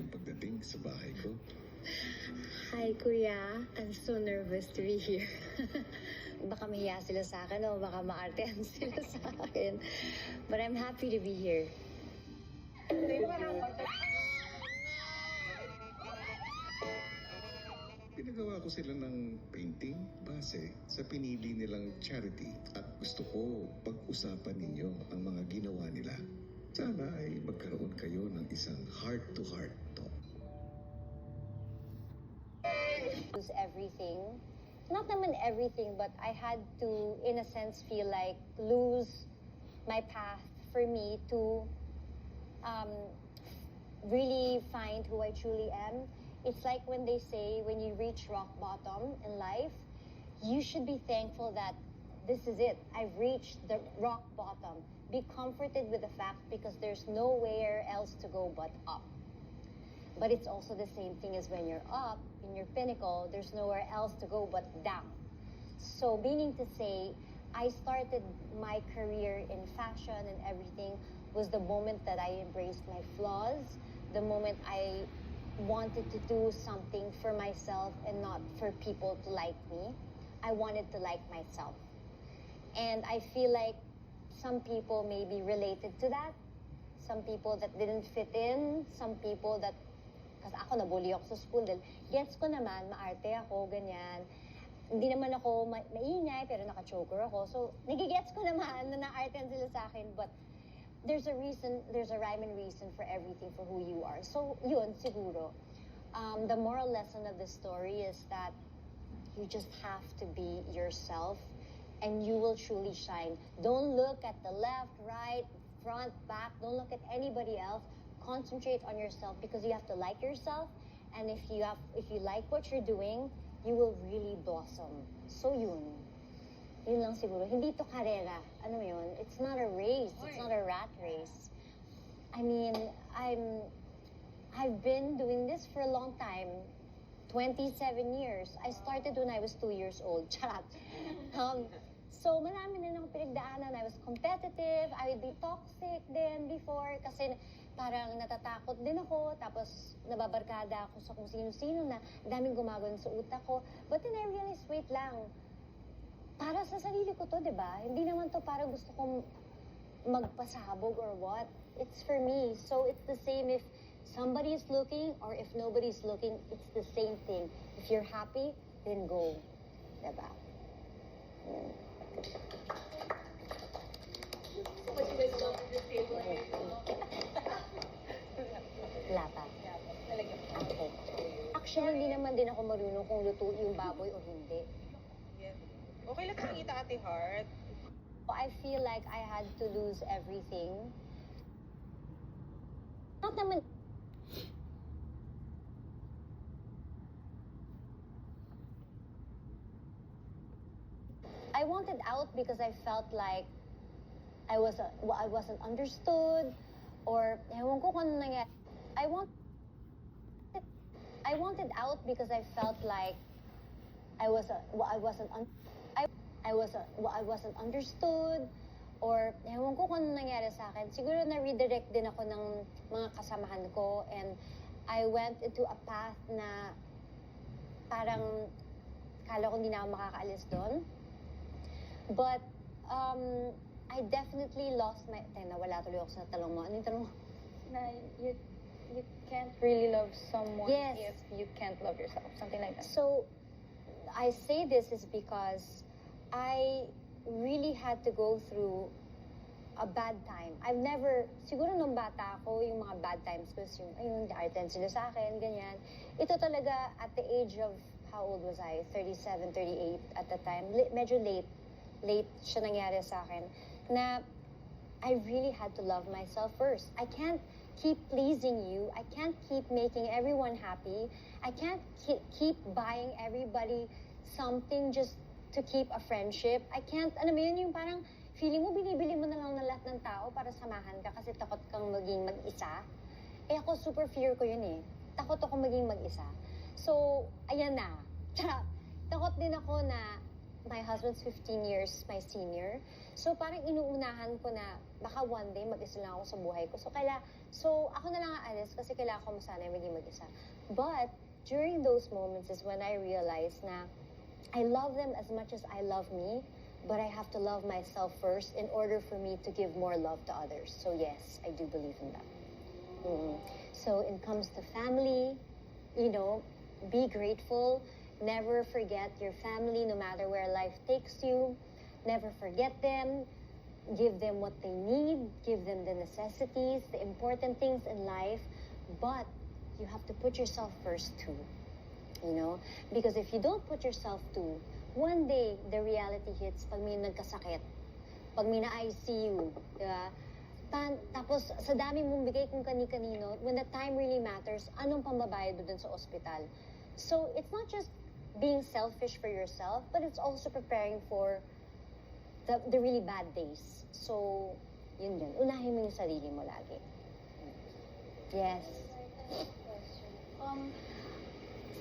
iyong pagdating sa bahay ko. Hi, Kuya. I'm so nervous to be here. Baka mahiya sila sa akin o baka maartehan sila sa akin. But I'm happy to be here. Pinagawa ko sila ng painting base sa pinili nilang charity at gusto ko pag-usapan ninyo ang mga ginawa nila. Sana ay magkaroon kayo ng isang heart-to-heart talk. Lose everything. Not naman everything, but I had to, in a sense, feel like lose my path for me to really find who I truly am. It's like when they say, when you reach rock bottom in life, you should be thankful that this is it. I've reached the rock bottom. Be comforted with the fact because there's nowhere else to go but up. But it's also the same thing as when you're up, in your pinnacle, there's nowhere else to go but down. So meaning to say, I started my career in fashion and everything was the moment that I embraced my flaws, the moment I wanted to do something for myself and not for people to like me. I wanted to like myself. And I feel like some people may be related to that. Some people that didn't fit in, some people that, kasi ako nabully ako sa school dahil gets ko naman, maarte ako, ganyan. Hindi naman ako maingay, pero naka-choker ako. So, nagigets ko naman na naartehan sila sa akin, but there's a reason, there's a rhyme and reason for everything, for who you are. So, yun, siguro. The moral lesson of the story is that you just have to be yourself and you will truly shine. Don't look at the left, right, front, back. Don't look at anybody else. Concentrate on yourself because you have to like yourself. And if you like what you're doing, you will really blossom. So yun. Yun lang siguro. Hindi to karera. Ano yun? It's not a race. It's not a rat race. I mean, I've been doing this for a long time. 27 years. I started when I was 2 years old. Charot. So, marami na nang pinagdaanan. I was competitive. I would be toxic din before kasi parang natatakot din ako. Tapos, nababarkada ako sa kung sino-sino na daming gumagawin sa utak ko. But then I realized, wait lang. Para sa sarili ko to, di ba? Hindi naman to para gusto kong magpasabog or what. It's for me. So, it's the same if somebody is looking or if nobody's looking, it's the same thing. If you're happy, then go. Diba? Wala pa. Okay. Actually, hindi naman din ako marunong kung luto yung baboy o hindi. Okay lang nakita, Ate Heart. I feel like I had to lose everything. Not naman. I wanted out because I felt like I wasn't understood or ewan ko kung ano nangyari. I wanted out because I felt like I wasn't understood or ewan ko kung ano nangyari sa akin. Siguro na-redirect din ako ng mga kasamahan ko and I went into a path na parang kala ko hindi na ako makakaalis doon. But I definitely lost my... Nawala tuloy ako sa talong mo. Ano yung talong mo? Na you can't really love someone Yes. if you can't love yourself. Something like that. So, I say this is because I really had to go through a bad time. I've never, siguro nung bata ako, yung mga bad times ko, yung, ayun, arten sila sa akin, ganyan. Ito talaga, at the age of, how old was I? 37, 38 at the time. Medyo late siya nangyari sa akin, na I really had to love myself first. I can't keep pleasing you. I can't keep making everyone happy. I can't keep buying everybody something just to keep a friendship. I can't, ano mo yun, yung parang feeling mo, binibili mo na lang ng lahat ng tao para samahan ka kasi takot kang maging mag-isa. Eh ako, super fear ko yun eh. Takot ako maging mag-isa. So, ayan na. Takot din ako na my husband's 15 years my senior. So parang inuunahan ko na baka one day mag-isa lang ako sa buhay ko. So ako na lang aalis kasi kailangan ko masanay maging mag-isa. But during those moments is when I realized na I love them as much as I love me, but I have to love myself first in order for me to give more love to others. So yes, I do believe in that. So it comes to family, be grateful. Never forget your family no matter where life takes you. Never forget them. Give them what they need. Give them the necessities, the important things in life. But you have to put yourself first too. Because if you don't put yourself too, one day the reality hits pag may nagkasakit, pag may na-ICU, diba? Tapos sa dami mong bigay kung kani-kanino, when the time really matters, anong pambabayad mo dun sa ospital? So it's not just being selfish for yourself, but it's also preparing for the really bad days. So, yun. Unahin mo yung sarili mo lagi. Yes.